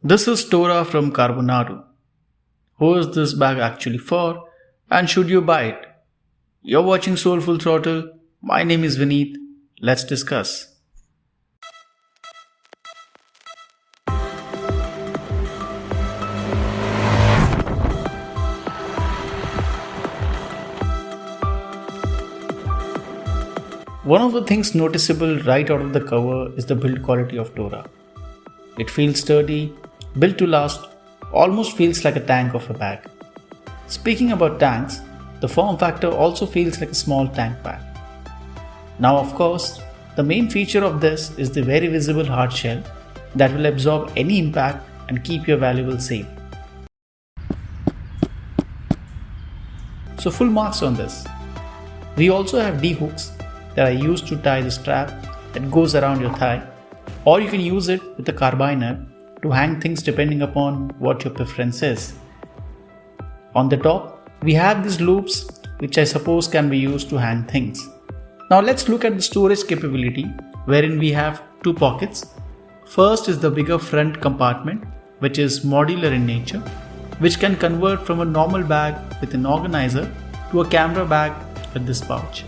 This is Tora from Carbonado. Who is this bag actually for and should you buy it? You're watching Soulful Throttle. My name is Vineet. Let's discuss. One of the things noticeable right out of the cover is the build quality of Tora. It feels sturdy, built to last, almost feels like a tank of a bag. Speaking about tanks, the form factor also feels like a small tank bag. Now of course, the main feature of this is the very visible hard shell that will absorb any impact and keep your valuables safe. So full marks on this. We also have D-hooks that are used to tie the strap that goes around your thigh, or you can use it with a carabiner to hang things depending upon what your preference is. On the top, we have these loops which I suppose can be used to hang things. Now let's look at the storage capability, wherein we have two pockets. First is the bigger front compartment, which is modular in nature, which can convert from a normal bag with an organizer to a camera bag with this pouch.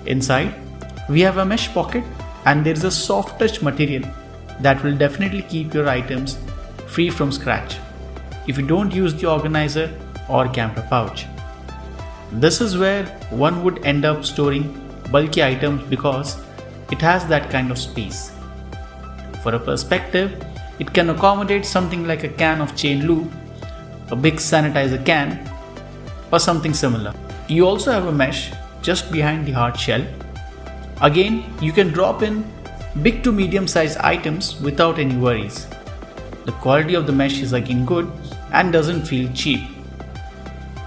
Inside, we have a mesh pocket and there is a soft touch material that will definitely keep your items free from scratch if you don't use the organizer or camera pouch. This is where one would end up storing bulky items because it has that kind of space. For a perspective, it can accommodate something like a can of chain lube, a big sanitizer can, or something similar. You also have a mesh just behind the hard shell. Again, you can drop in big to medium sized items without any worries. The quality of the mesh is again good and doesn't feel cheap.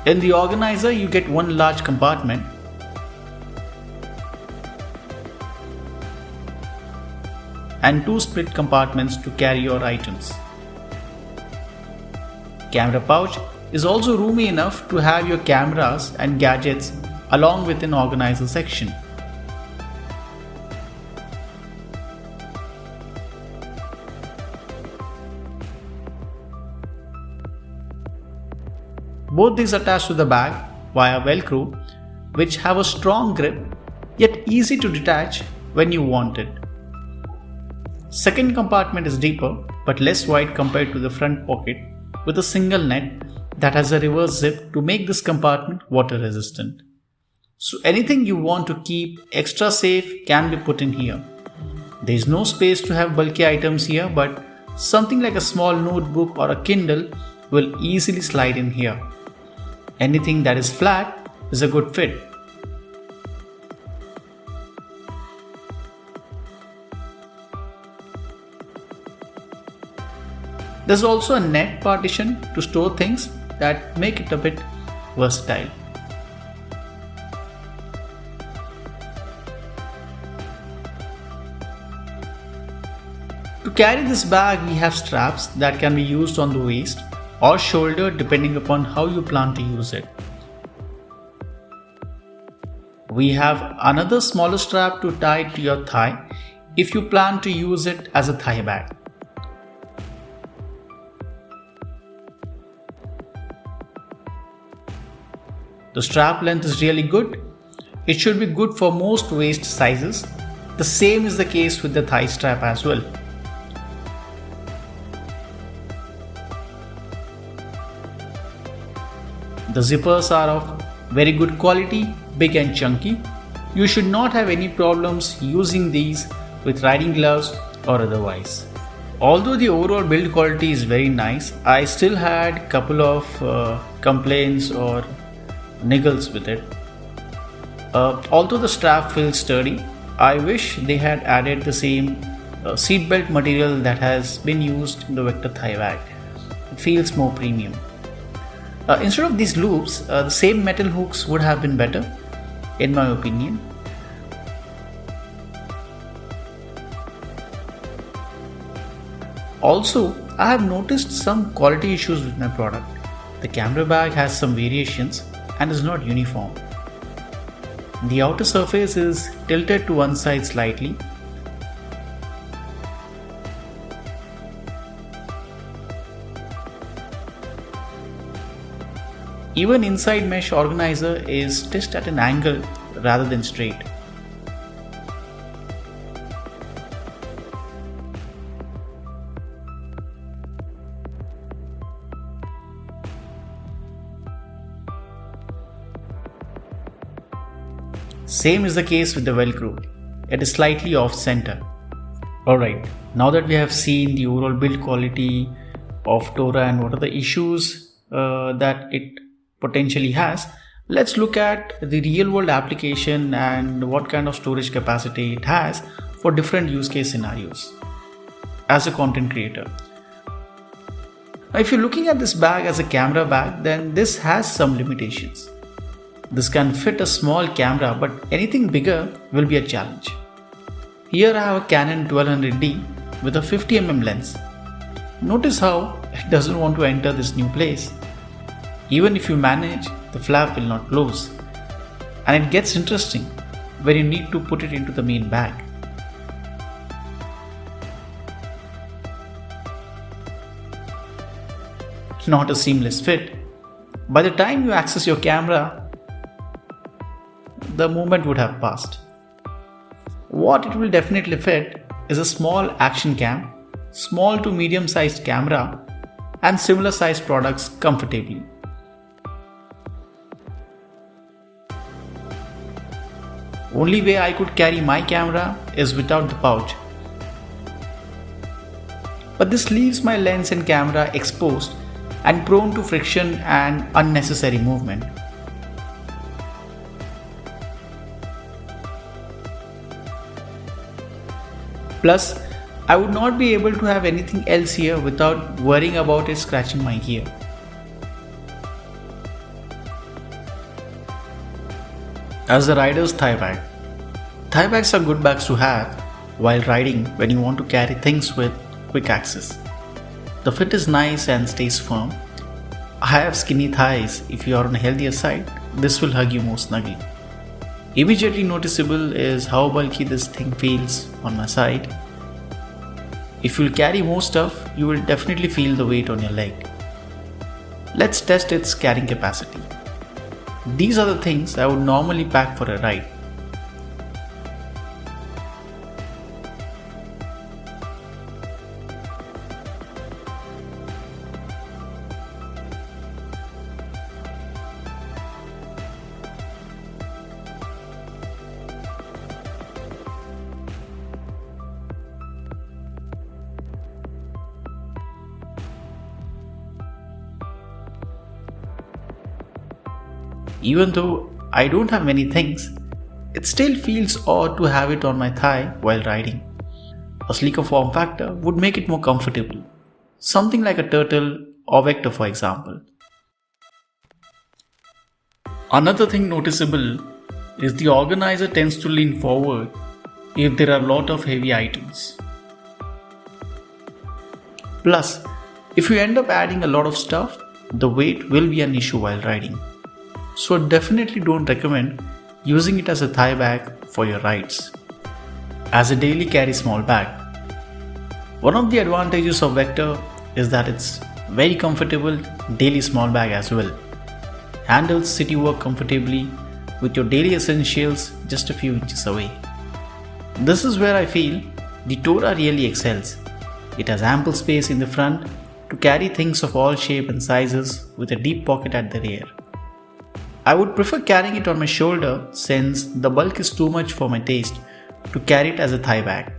In the organizer, you get one large compartment and two split compartments to carry your items. Camera pouch is also roomy enough to have your cameras and gadgets along with an organizer section. Both these attach to the bag via Velcro, which have a strong grip yet easy to detach when you want it. Second compartment is deeper but less wide compared to the front pocket, with a single net that has a reverse zip to make this compartment water resistant. So anything you want to keep extra safe can be put in here. There is no space to have bulky items here, but something like a small notebook or a Kindle will easily slide in here. Anything that is flat is a good fit. There's also a net partition to store things that make it a bit versatile. To carry this bag, we have straps that can be used on the waist or shoulder depending upon how you plan to use it. We have another smaller strap to tie to your thigh if you plan to use it as a thigh bag. The strap length is really good. It should be good for most waist sizes. The same is the case with the thigh strap as well. The zippers are of very good quality, big and chunky. You should not have any problems using these with riding gloves or otherwise. Although the overall build quality is very nice, I still had a couple of complaints or niggles with it. Although the strap feels sturdy, I wish they had added the same seatbelt material that has been used in the Vector thigh bag. It feels more premium. Instead of these loops, the same metal hooks would have been better, in my opinion. Also, I have noticed some quality issues with my product. The camera bag has some variations and is not uniform. The outer surface is tilted to one side slightly. Even inside mesh organizer is stitched at an angle rather than straight. Same is the case with the Velcro. It is slightly off center. Alright, now that we have seen the overall build quality of Tora and what are the issues that it potentially has, let's look at the real world application and what kind of storage capacity it has for different use case scenarios as a content creator. Now, if you're looking at this bag as a camera bag, then this has some limitations. This can fit a small camera, but anything bigger will be a challenge. Here I have a Canon 1200D with a 50mm lens. Notice how it doesn't want to enter this new place. Even if you manage, the flap will not close. And it gets interesting when you need to put it into the main bag. Not a seamless fit. By the time you access your camera, the moment would have passed. What it will definitely fit is a small action cam, small to medium sized camera, and similar sized products comfortably. Only way I could carry my camera is without the pouch. But this leaves my lens and camera exposed and prone to friction and unnecessary movement. Plus, I would not be able to have anything else here without worrying about it scratching my gear. As a rider's thigh bag. Thigh bags are good bags to have while riding when you want to carry things with quick access. The fit is nice and stays firm. I have skinny thighs. If you are on the healthier side, this will hug you more snugly. Immediately noticeable is how bulky this thing feels on my side. If you'll carry more stuff, you will definitely feel the weight on your leg. Let's test its carrying capacity. These are the things I would normally pack for a ride. Even though I don't have many things, it still feels odd to have it on my thigh while riding. A sleeker form factor would make it more comfortable, something like a turtle or vector for example. Another thing noticeable is the organizer tends to lean forward if there are a lot of heavy items. Plus, if you end up adding a lot of stuff, the weight will be an issue while riding. So definitely don't recommend using it as a thigh bag for your rides. As a daily carry small bag. One of the advantages of Vector is that it's very comfortable daily small bag as well. Handles city work comfortably with your daily essentials just a few inches away. This is where I feel the Tora really excels. It has ample space in the front to carry things of all shape and sizes with a deep pocket at the rear. I would prefer carrying it on my shoulder since the bulk is too much for my taste to carry it as a thigh bag.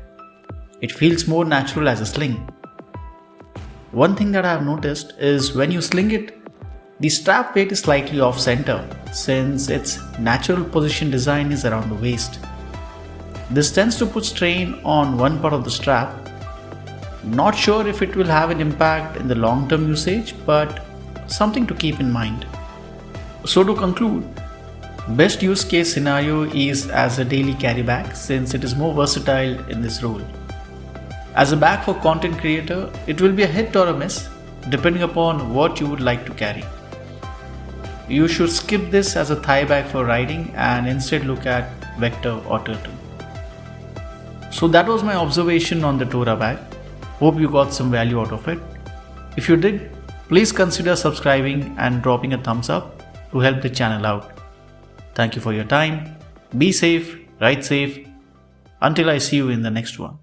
It feels more natural as a sling. One thing that I have noticed is when you sling it, the strap weight is slightly off center since its natural position design is around the waist. This tends to put strain on one part of the strap. Not sure if it will have an impact in the long-term usage, but something to keep in mind. So to conclude, best use case scenario is as a daily carry bag since it is more versatile in this role. As a bag for content creator, it will be a hit or a miss depending upon what you would like to carry. you should skip this as a thigh bag for riding and instead look at Vector or Turtle. So that was my observation on the Tora bag. Hope you got some value out of it. If you did, please consider subscribing and dropping a thumbs up to help the channel out. Thank you for your time. Be safe, ride safe. Until I see you in the next one.